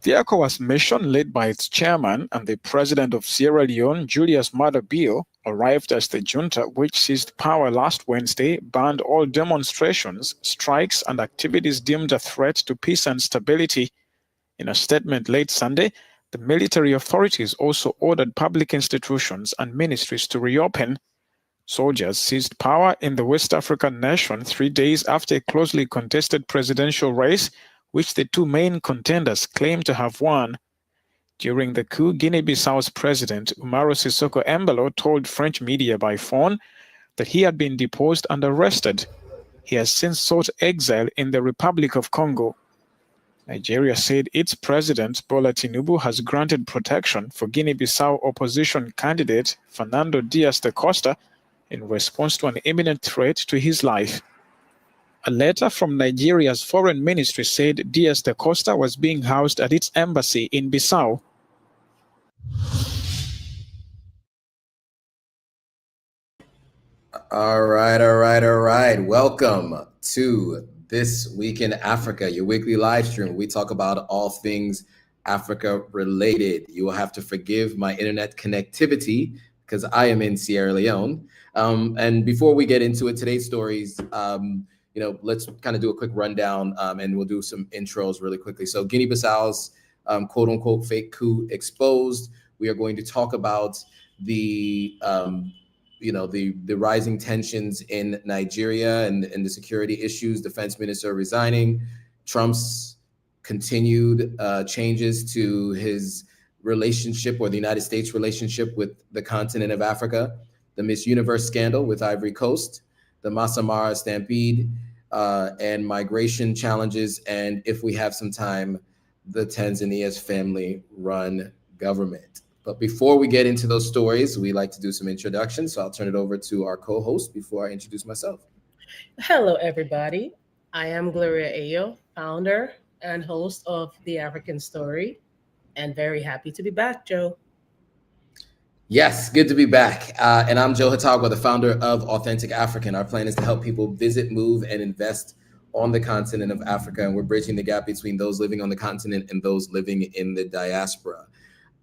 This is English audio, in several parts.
The ECOWAS mission, led by its chairman and the president of Sierra Leone, Julius Maada Bio, arrived as the junta, which seized power last Wednesday, banned all demonstrations, strikes, and activities deemed a threat to peace and stability. In a statement late Sunday, the military authorities also ordered public institutions and ministries to reopen. Soldiers seized power in the West African nation 3 days after a closely contested presidential race, which the two main contenders claimed to have won. During the coup, Guinea-Bissau's president, Umaro Sissoco Embalo, told French media by phone that he had been deposed and arrested. He has since sought exile in the Republic of Congo. Nigeria said its president, Bola Tinubu, has granted protection for Guinea-Bissau opposition candidate Fernando Diaz da Costa in response to an imminent threat to his life. A letter from Nigeria's foreign ministry said Diaz da Costa was being housed at its embassy in Bissau. All right. Welcome to This Week in Africa, your weekly live stream. We talk about all things Africa related. You will have to forgive my internet connectivity because I am in Sierra Leone. And before we get into it, today's stories, let's kind of do a quick rundown and we'll do some intros really quickly. So Guinea-Bissau's quote unquote fake coup exposed. We are going to talk about the rising tensions in Nigeria and the security issues, defense minister resigning, Trump's continued changes to his relationship or the United States relationship with the continent of Africa, the Miss Universe scandal with Ivory Coast, the Masamara stampede, and migration challenges, and if we have some time, the Tanzania's family-run government. But before we get into those stories, we like to do some introductions. So I'll turn it over to our co-host before I introduce myself. Hello, everybody. I am Gloria Ayo, founder and host of The African Story, and very happy to be back, Joe. Yes, good to be back. And I'm Joe Hatagwa, the founder of Authentic African. Our plan is to help people visit, move, and invest on the continent of Africa. And we're bridging the gap between those living on the continent and those living in the diaspora.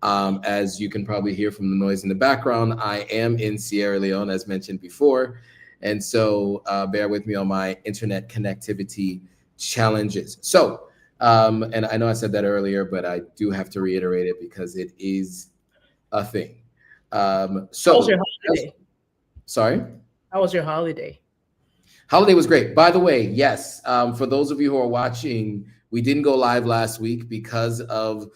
As you can probably hear from the noise in the background, I am in Sierra Leone, as mentioned before. And so bear with me on my internet connectivity challenges. So, and I know I said that earlier, but I do have to reiterate it because it is a thing. How was your holiday? Sorry? How was your holiday? Holiday was great. By the way, yes, for those of you who are watching, we didn't go live last week because of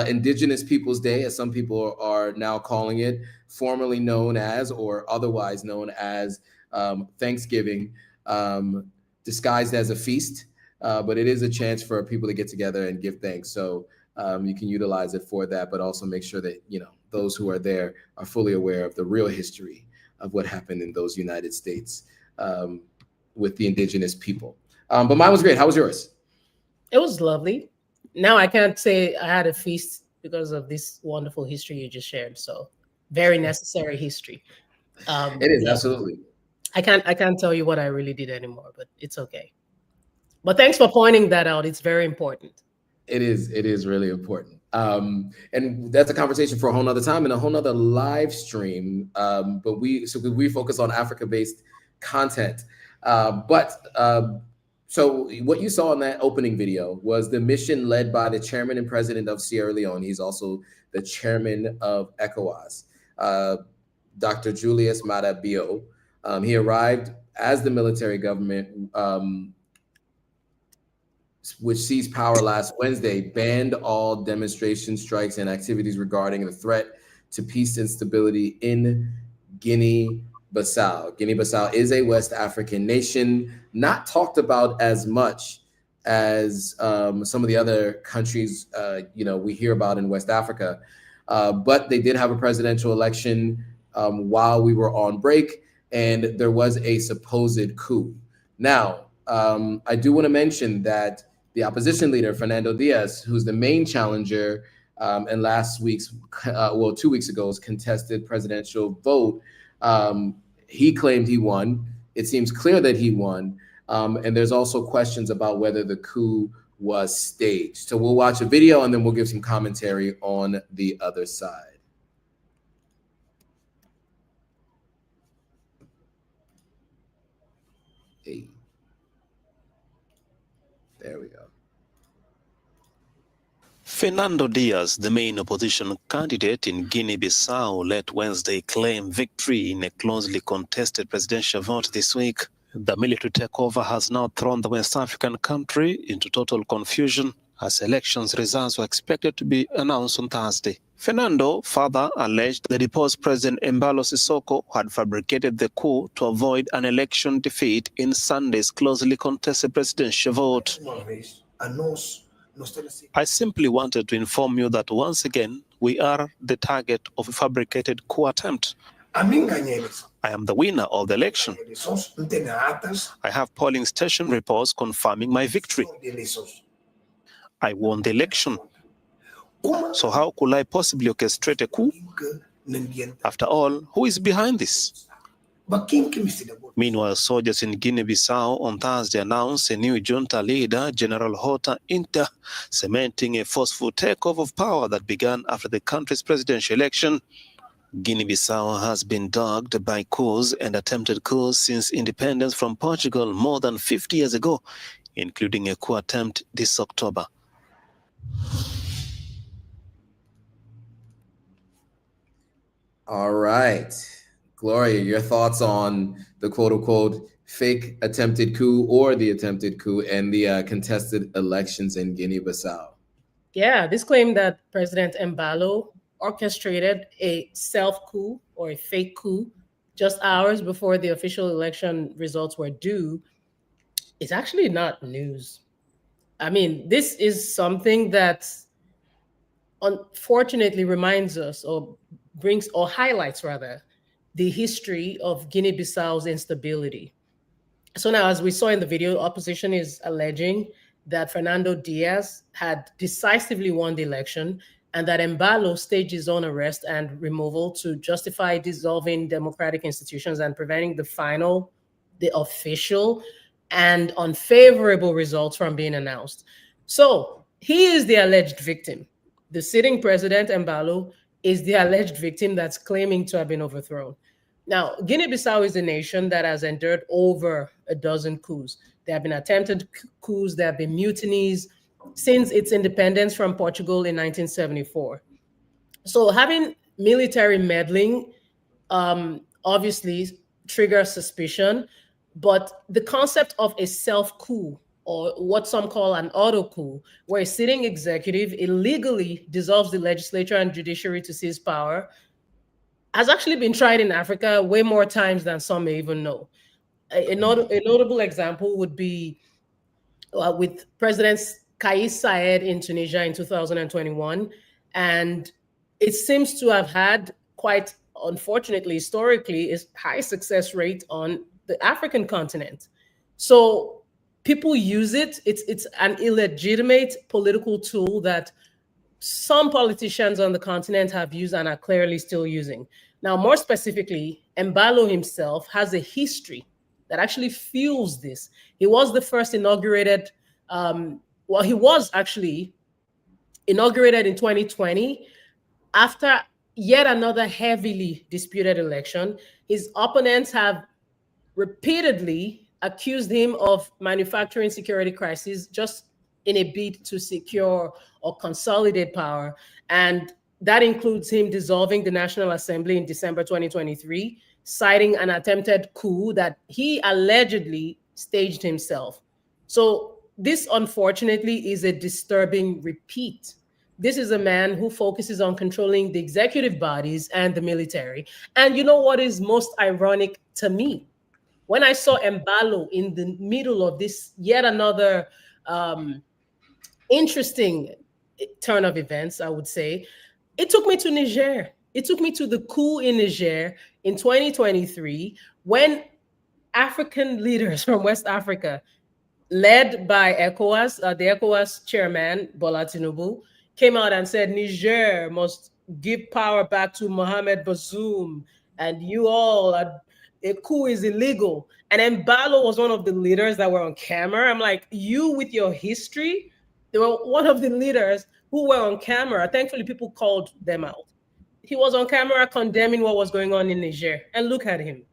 Indigenous Peoples Day, as some people are now calling it, formerly known as or otherwise known as Thanksgiving, disguised as a feast. But it is a chance for people to get together and give thanks. So you can utilize it for that, but also make sure that, those who are there are fully aware of the real history of what happened in those United States with the indigenous people. But mine was great. How was yours? It was lovely. Now I can't say I had a feast because of this wonderful history you just shared. So very necessary history. It is, absolutely. I can't tell you what I really did anymore, but it's okay. But thanks for pointing that out. It's very important. It is really important. And that's a conversation for a whole nother time and a whole nother live stream. But we focus on Africa-based content. So what you saw in that opening video was the mission led by the chairman and president of Sierra Leone. He's also the chairman of ECOWAS, Dr. Julius Maada Bio. He arrived as the military government, which seized power last Wednesday, banned all demonstrations, strikes, and activities regarding the threat to peace and stability in Guinea-Bissau. Guinea-Bissau is a West African nation, not talked about as much as some of the other countries we hear about in West Africa. But they did have a presidential election while we were on break, and there was a supposed coup. Now, I do want to mention that the opposition leader, Fernando Diaz, who's the main challenger in last week's, 2 weeks ago's contested presidential vote, he claimed he won. It seems clear that he won. And there's also questions about whether the coup was staged. So we'll watch a video and then we'll give some commentary on the other side. Hey. There we go. Fernando Diaz, the main opposition candidate in Guinea-Bissau, let Wednesday claim victory in a closely contested presidential vote this week. The military takeover has now thrown the West African country into total confusion as elections results were expected to be announced on Thursday. Fernando further alleged the deposed President Embalo Sissoko had fabricated the coup to avoid an election defeat in Sunday's closely contested presidential vote. I simply wanted to inform you that once again, we are the target of a fabricated coup attempt. I am the winner of the election. I have polling station reports confirming my victory. I won the election. So how could I possibly orchestrate a coup? After all, who is behind this? Meanwhile, soldiers in Guinea-Bissau on Thursday announced a new junta leader, General Hota Inter, cementing a forceful takeover of power that began after the country's presidential election. Guinea-Bissau has been dogged by coups and attempted coups since independence from Portugal more than 50 years ago, including a coup attempt this October. All right. Gloria, your thoughts on the quote-unquote fake attempted coup or the attempted coup and the contested elections in Guinea-Bissau? Yeah, this claim that President Embalo orchestrated a self-coup or a fake coup just hours before the official election results were due is actually not news. I mean, this is something that unfortunately reminds us or brings or highlights rather the history of Guinea-Bissau's instability. So now, as we saw in the video, opposition is alleging that Fernando Diaz had decisively won the election and that Embalo staged his own arrest and removal to justify dissolving democratic institutions and preventing the official and unfavorable results from being announced. So he is the alleged victim. The sitting president, Embalo, is the alleged victim that's claiming to have been overthrown. Now, Guinea-Bissau is a nation that has endured over a dozen coups. There have been attempted coups, there have been mutinies since its independence from Portugal in 1974. So having military meddling obviously triggers suspicion, but the concept of a self-coup, or what some call an auto coup, where a sitting executive illegally dissolves the legislature and judiciary to seize power, has actually been tried in Africa way more times than some may even know. A notable example would be with President Kais Saied in Tunisia in 2021. And it seems to have had, quite unfortunately, historically, a high success rate on the African continent. So people use it. It's an illegitimate political tool that some politicians on the continent have used and are clearly still using. Now, more specifically, Embalo himself has a history that actually fuels this. He was the first inaugurated, he was actually inaugurated in 2020 after yet another heavily disputed election. His opponents have repeatedly accused him of manufacturing security crises just in a bid to secure or consolidate power. And that includes him dissolving the National Assembly in December 2023, citing an attempted coup that he allegedly staged himself. So this, unfortunately, is a disturbing repeat. This is a man who focuses on controlling the executive bodies and the military. And you know what is most ironic to me? When I saw Embalo in the middle of this yet another interesting turn of events, I would say, it took me to Niger. It took me to the coup in Niger in 2023 when African leaders from West Africa, led by ECOWAS, the ECOWAS chairman, Bola Tinubu, came out and said Niger must give power back to Mohamed Bazoum, and you all, a coup is illegal. And Embalo was one of the leaders that were on camera. I'm like, you with your history They were one of the leaders who were on camera. Thankfully, people called them out. He was on camera condemning what was going on in Niger. And look at him.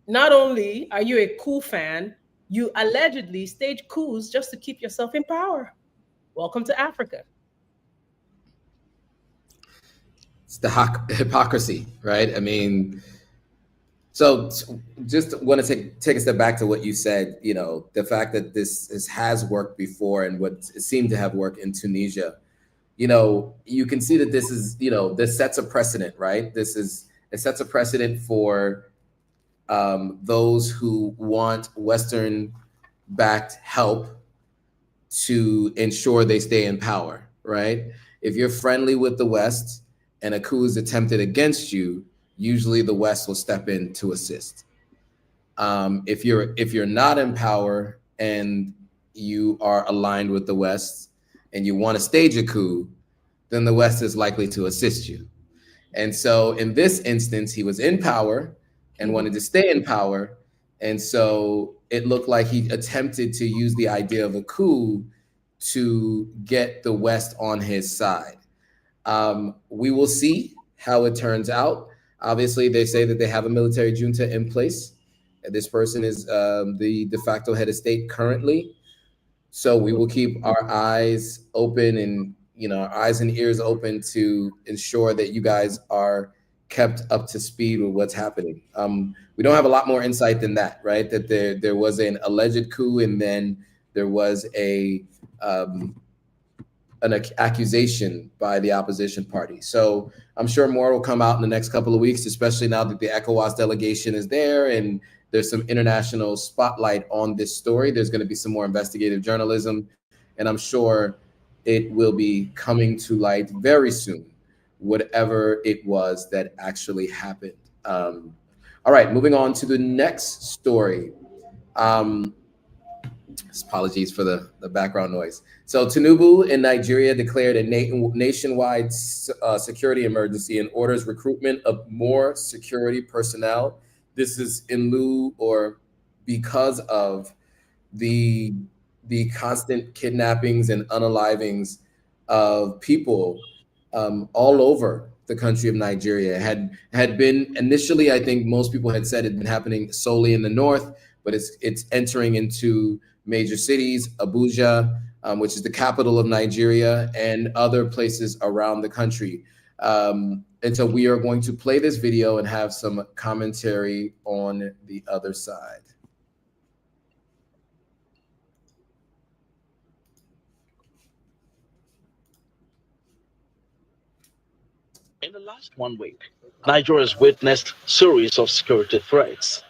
Not only are you a coup fan, you allegedly stage coups just to keep yourself in power. Welcome to Africa. It's the hypocrisy, right? I mean, so just want to take a step back to what you said, you know, the fact that this has worked before and what seemed to have worked in Tunisia. You know, you can see that this is, you know, this sets a precedent, right? It sets a precedent for those who want Western-backed help to ensure they stay in power, right? If you're friendly with the West and a coup is attempted against you, usually the West will step in to assist. If you're not in power and you are aligned with the West and you want to stage a coup, then the West is likely to assist you. And so in this instance, he was in power and wanted to stay in power. And so it looked like he attempted to use the idea of a coup to get the West on his side. We will see how it turns out. Obviously, they say that they have a military junta in place. This person is the de facto head of state currently. So we will keep our eyes open and, you know, our eyes and ears open to ensure that you guys are kept up to speed with what's happening. We don't have a lot more insight than that, right? That there was an alleged coup and then there was an accusation by the opposition party. So I'm sure more will come out in the next couple of weeks, especially now that the ECOWAS delegation is there and there's some international spotlight on this story. There's going to be some more investigative journalism, and I'm sure it will be coming to light very soon, whatever it was that actually happened. All right, moving on to the next story. Apologies for the background noise. So Tinubu in Nigeria declared a nationwide security emergency and orders recruitment of more security personnel. This is in lieu or because of the constant kidnappings and unalivings of people all over the country of Nigeria. It had been initially, I think most people had said it had been happening solely in the north, but it's entering into major cities, Abuja, which is the capital of Nigeria, and other places around the country. And so we are going to play this video and have some commentary on the other side. In the last 1 week, Nigeria has witnessed a series of security threats.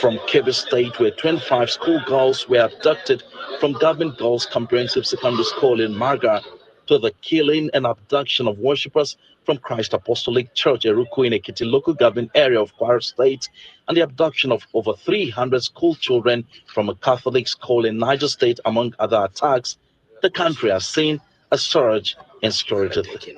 From Kebbi State, where 25 schoolgirls were abducted from Government Girls Comprehensive Secondary School in Marga, to the killing and abduction of worshippers from Christ Apostolic Church, Eruku in Ekiti local government area of Kwara State, and the abduction of over 300 school children from a Catholic school in Niger State, among other attacks, the country has seen a surge in security.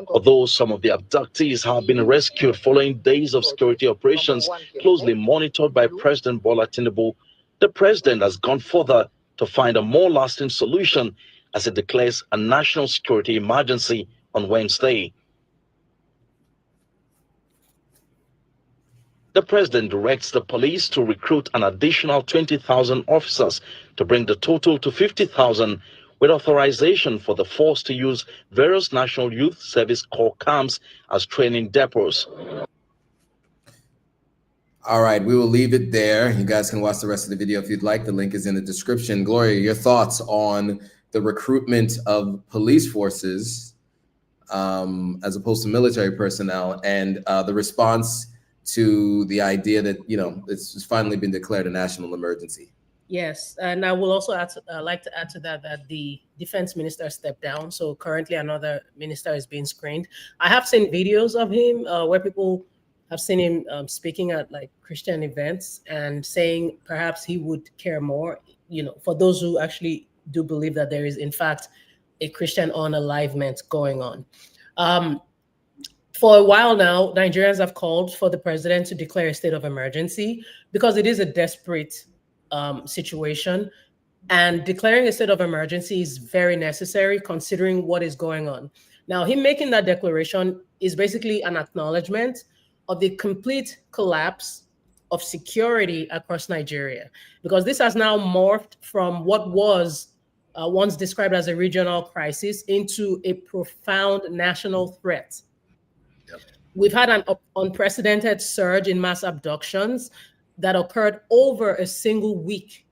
Although some of the abductees have been rescued following days of security operations closely monitored by President Bola Tinubu, the president has gone further to find a more lasting solution as it declares a national security emergency on Wednesday. The president directs the police to recruit an additional 20,000 officers to bring the total to 50,000, with authorization for the force to use various National Youth Service Corps camps as training depots. All right, we will leave it there. You guys can watch the rest of the video if you'd like. The link is in the description. Gloria, your thoughts on the recruitment of police forces as opposed to military personnel, and the response to the idea that, you know, it's finally been declared a national emergency. Yes, and I will also like to add to that the defense minister stepped down. So currently another minister is being screened. I have seen videos of him where people have seen him speaking at like Christian events and saying perhaps he would care more, you know, for those who actually do believe that there is in fact a Christian unalivement going on. For a while now, Nigerians have called for the president to declare a state of emergency because it is a desperate situation. And declaring a state of emergency is very necessary considering what is going on. Now, him making that declaration is basically an acknowledgement of the complete collapse of security across Nigeria, because this has now morphed from what was once described as a regional crisis into a profound national threat. Yep. We've had an unprecedented surge in mass abductions that occurred over a single week.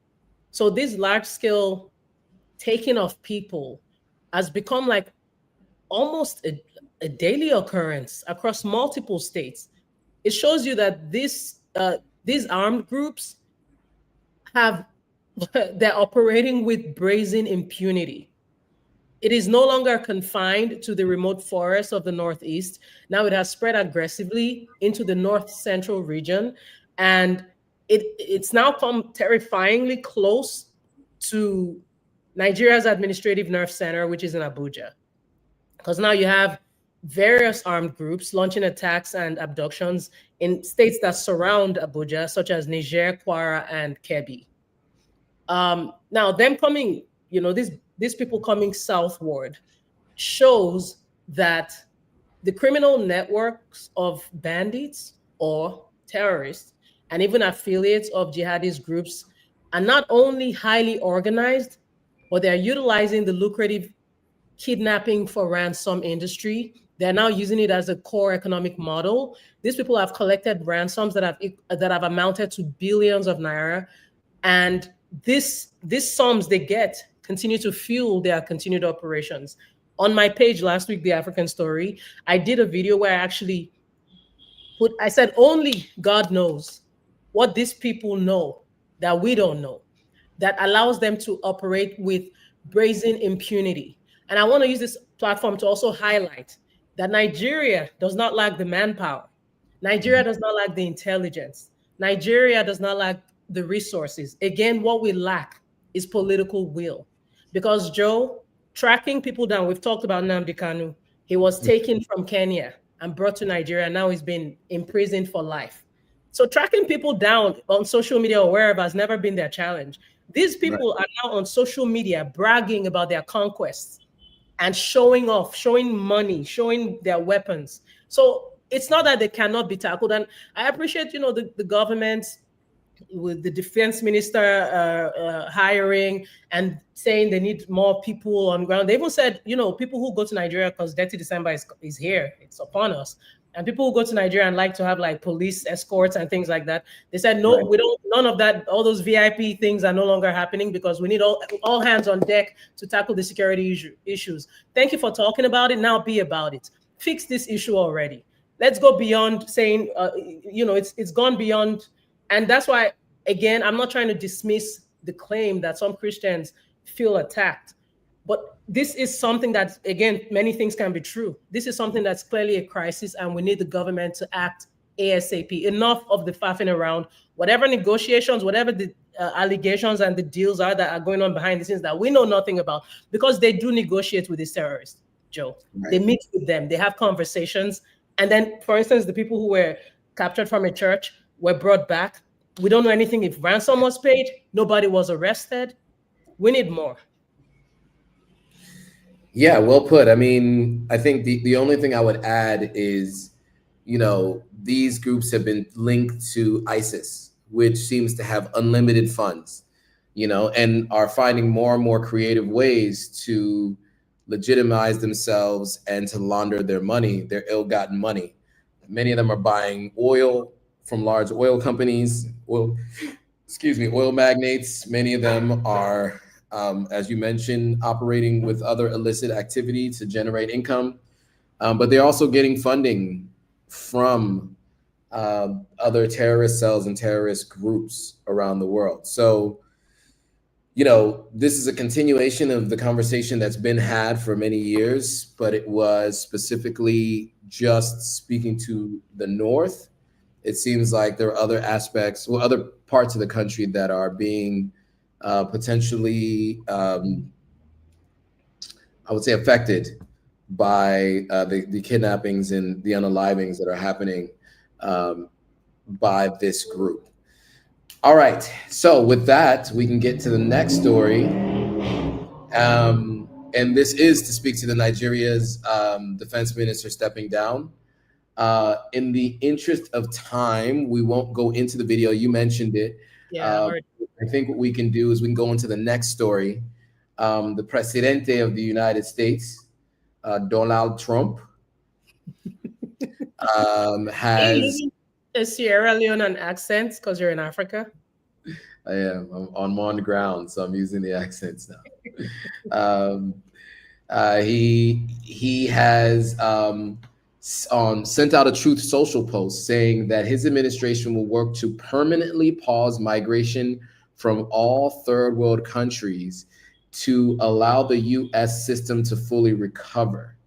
So this large-scale taking of people has become like almost a daily occurrence across multiple states. It shows you that these armed groups they're operating with brazen impunity. It is no longer confined to the remote forests of the Northeast. Now it has spread aggressively into the North Central region, and it's now come terrifyingly close to Nigeria's administrative nerve center, which is in Abuja. Because now you have various armed groups launching attacks and abductions in states that surround Abuja, such as Niger, Kwara, and Kebbi. Now, them coming, these people coming southward shows that the criminal networks of bandits or terrorists and even affiliates of jihadist groups are not only highly organized, but they're utilizing the lucrative kidnapping for ransom industry. They're now using it as a core economic model. These people have collected ransoms that have amounted to billions of naira, and these sums they get continue to fuel their continued operations. On my page last week, The African Story, I did a video where I said only God knows what these people know that we don't know, that allows them to operate with brazen impunity. And I want to use this platform to also highlight that Nigeria does not lack the manpower. Nigeria does not lack the intelligence. Nigeria does not lack the resources. Again, what we lack is political will. Because Joe, tracking people down, we've talked about Nnamdi Kanu. He was taken from Kenya and brought to Nigeria. Now he's been imprisoned for life. So tracking people down on social media or wherever has never been their challenge. These people are now on social media bragging about their conquests and showing off, showing money, showing their weapons. So it's not that they cannot be tackled. And I appreciate, the government with the defense minister hiring and saying they need more people on ground. They even said, people who go to Nigeria because Dirty December is here, it's upon us. And people who go to Nigeria and like to have like police escorts and things like that, they said, no, we don't, none of that, all those VIP things are no longer happening because we need all hands on deck to tackle the security issues. Thank you for talking about it. Now be about it. Fix this issue already. Let's go beyond saying, it's gone beyond. And that's why, again, I'm not trying to dismiss the claim that some Christians feel attacked. But this is something that, again, many things can be true. This is something that's clearly a crisis, and we need the government to act ASAP. Enough of the faffing around. Whatever negotiations, whatever the allegations and the deals are that are going on behind the scenes that we know nothing about, because they do negotiate with these terrorists, Joe. They meet with them. They have conversations. And then, for instance, the people who were captured from a church were brought back. We don't know anything if ransom was paid. Nobody was arrested. We need more. Yeah, well put. I mean, I think the only thing I would add is, these groups have been linked to ISIS, which seems to have unlimited funds, and are finding more and more creative ways to legitimize themselves and to launder their money, their ill-gotten money. Many of them are buying oil from large oil companies, oil magnates. Many of them are, as you mentioned, operating with other illicit activity to generate income. But they're also getting funding from other terrorist cells and terrorist groups around the world. So, this is a continuation of the conversation that's been had for many years, but it was specifically just speaking to the North. It seems like there are other aspects, other parts of the country that are being potentially, I would say, affected by the kidnappings and the unalivings that are happening by this group. All right. So with that, we can get to the next story. And this is to speak to the Nigeria's defense minister stepping down. In the interest of time, we won't go into the video. You mentioned it. Yeah. I think what we can do is we can go into the next story. The Presidente of the United States, Donald Trump, has a Sierra Leonean accent because you're in Africa. I am. I'm on the ground, so I'm using the accents now. He has sent out a Truth Social post saying that his administration will work to permanently pause migration from all third world countries to allow the U.S. system to fully recover.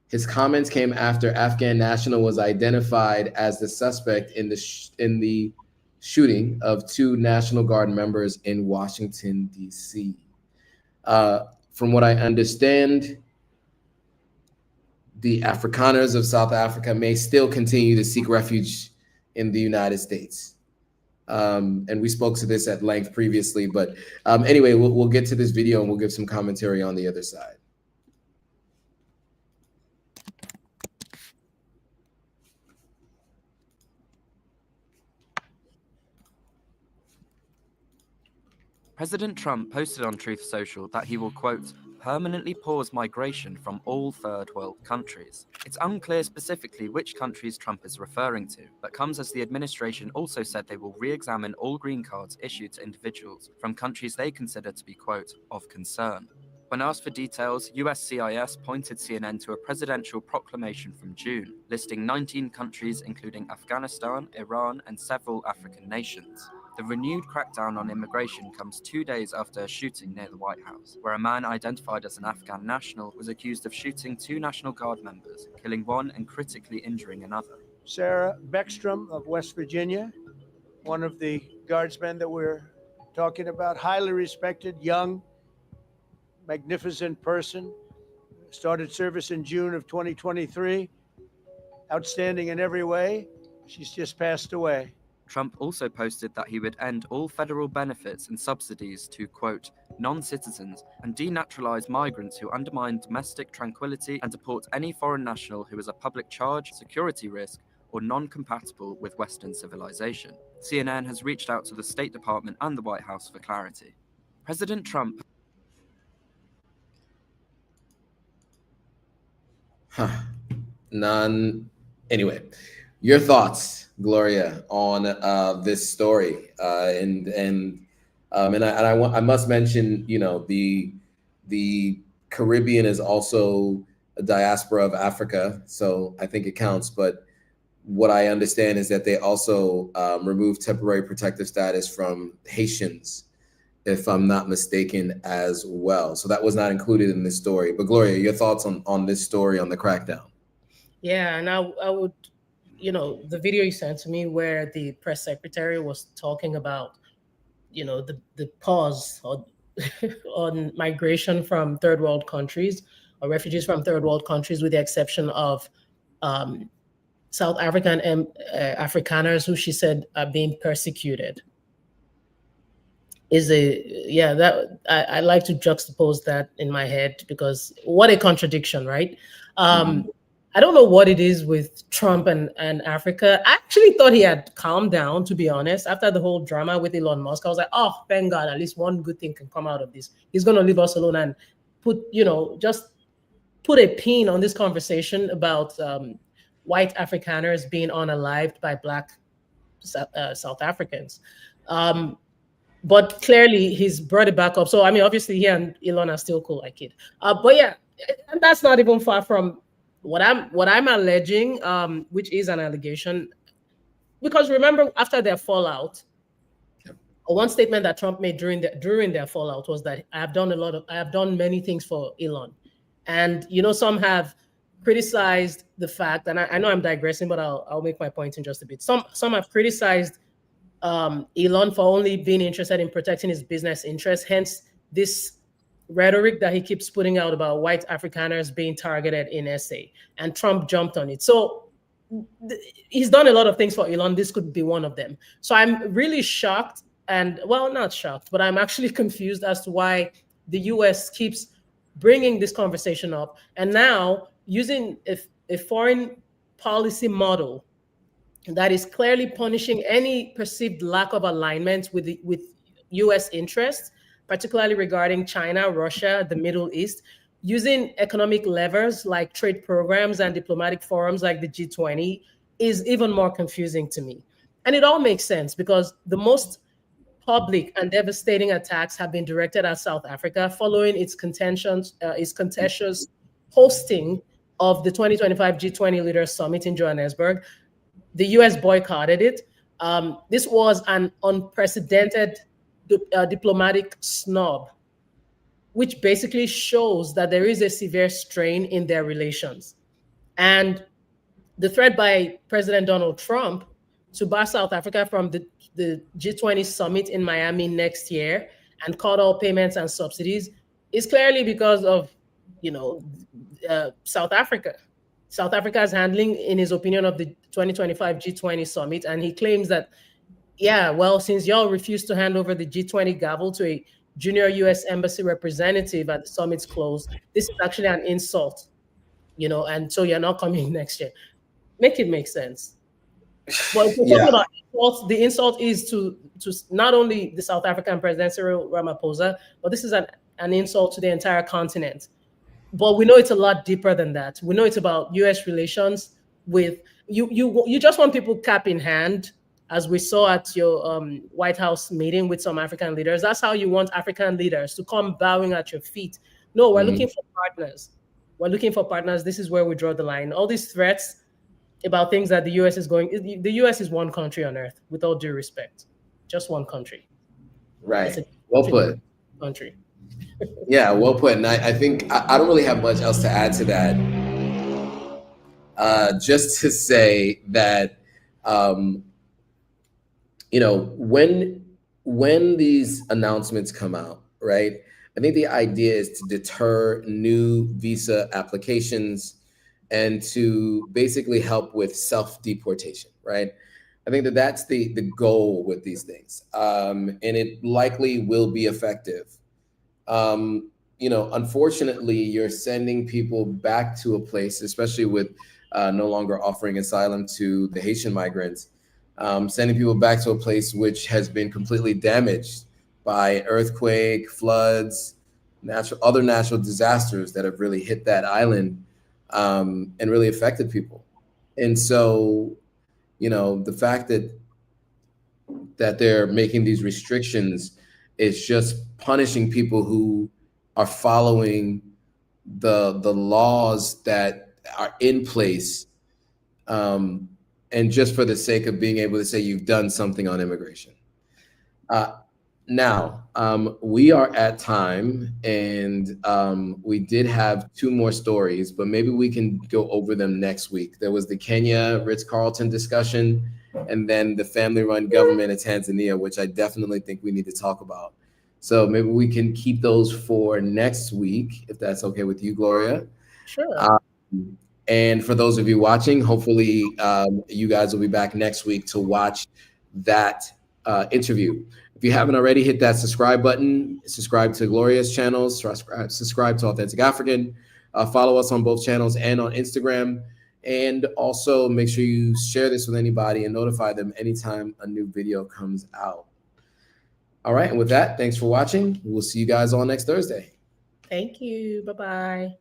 His comments came after Afghan national was identified as the suspect in the shooting of 2 National Guard members in Washington, D.C. From what I understand, the Afrikaners of South Africa may still continue to seek refuge in the United States. And we spoke to this at length previously, but anyway, we'll get to this video and we'll give some commentary on the other side. President Trump posted on Truth Social that he will, quote, permanently pause migration from all third world countries. It's unclear specifically which countries Trump is referring to, but comes as the administration also said they will re-examine all green cards issued to individuals from countries they consider to be, quote, of concern. When asked for details, USCIS pointed CNN to a presidential proclamation from June, listing 19 countries including Afghanistan, Iran, and several African nations. The renewed crackdown on immigration comes 2 days after a shooting near the White House, where a man identified as an Afghan national was accused of shooting 2 National Guard members, killing one and critically injuring another. Sarah Beckstrom of West Virginia, one of the guardsmen that we're talking about, highly respected, young, magnificent person, started service in June of 2023, outstanding in every way. She's just passed away. Trump also posted that he would end all federal benefits and subsidies to, quote, non-citizens and denaturalize migrants who undermine domestic tranquility and deport any foreign national who is a public charge, security risk, or non-compatible with Western civilization. CNN has reached out to the State Department and the White House for clarity. President Trump... Anyway, your thoughts, Gloria, on this story, I must mention, you know, the Caribbean is also a diaspora of Africa, so I think it counts. But what I understand is that they also removed temporary protective status from Haitians, if I'm not mistaken, as well. So that was not included in this story. But Gloria, your thoughts on this story, on the crackdown? Yeah, and I would, you know, the video you sent to me where the press secretary was talking about, you know, the pause on migration from third world countries or refugees from third world countries, with the exception of South African Afrikaners who she said are being persecuted. I like to juxtapose that in my head, because what a contradiction, right? I don't know what it is with Trump and Africa. I actually thought he had calmed down, to be honest. After the whole drama with Elon Musk, I was like, oh, thank God, at least one good thing can come out of this. He's going to leave us alone and just put a pin on this conversation about white Afrikaners being unalived by Black South Africans. But clearly he's brought it back up. So, I mean, obviously he and Elon are still cool, like it. But yeah, and that's not even far from what I'm alleging, which is an allegation. Because remember, after their fallout, one statement that Trump made during their fallout was that I have done many things for Elon. And, you know, some have criticized the fact, and I know I'm digressing, but I'll make my point in just a bit. Some have criticized Elon for only being interested in protecting his business interests, hence this rhetoric that he keeps putting out about white Afrikaners being targeted in SA, and Trump jumped on it. So he's done a lot of things for Elon. This could be one of them. So I'm really shocked and well, not shocked, but I'm actually confused as to why the US keeps bringing this conversation up and now using a foreign policy model that is clearly punishing any perceived lack of alignment with US interests, particularly regarding China, Russia, the Middle East, using economic levers like trade programs and diplomatic forums like the G20 is even more confusing to me. And it all makes sense because the most public and devastating attacks have been directed at South Africa following its contentious hosting of the 2025 G20 Leaders Summit in Johannesburg. The US boycotted it. This was an unprecedented diplomatic snub, which basically shows that there is a severe strain in their relations. And the threat by President Donald Trump to bar South Africa from the G20 summit in Miami next year and cut all payments and subsidies is clearly because of, South Africa. South Africa's handling, in his opinion, of the 2025 G20 summit. And he claims that, yeah, well, since y'all refused to hand over the G20 gavel to a junior US embassy representative at the summit's close, this is actually an insult, and so you're not coming next year. Make it make sense. But if we're talking about insults, the insult is to not only the South African President Cyril Ramaphosa, but this is an insult to the entire continent. But we know it's a lot deeper than that. We know it's about US relations with you just want people cap in hand, as we saw at your White House meeting with some African leaders. That's how you want African leaders to come bowing at your feet. No, we're looking for partners. We're looking for partners. This is where we draw the line. All these threats about things that the US is going, the US is one country on earth, with all due respect. Just one country. Right. Well put. Country. Yeah, well put. And I think I don't really have much else to add to that. Just to say that, when these announcements come out, right, I think the idea is to deter new visa applications and to basically help with self-deportation, right? I think that's the goal with these things. And it likely will be effective. Unfortunately, you're sending people back to a place, especially with no longer offering asylum to the Haitian migrants, sending people back to a place which has been completely damaged by earthquake, floods, other natural disasters that have really hit that island and really affected people. And so, the fact that they're making these restrictions is just punishing people who are following the laws that are in place, and just for the sake of being able to say you've done something on immigration. Now, we are at time, and we did have 2 more stories, but maybe we can go over them next week. There was the Kenya Ritz-Carlton discussion, and then the family-run government in Tanzania, which I definitely think we need to talk about. So maybe we can keep those for next week, if that's okay with you, Gloria. Sure. And for those of you watching, hopefully you guys will be back next week to watch that interview. If you haven't already, hit that subscribe button, subscribe to Gloria's channels, subscribe to Authentic African, follow us on both channels and on Instagram. And also make sure you share this with anybody and notify them anytime a new video comes out. All right, and with that, thanks for watching. We'll see you guys all next Thursday. Thank you. Bye-bye.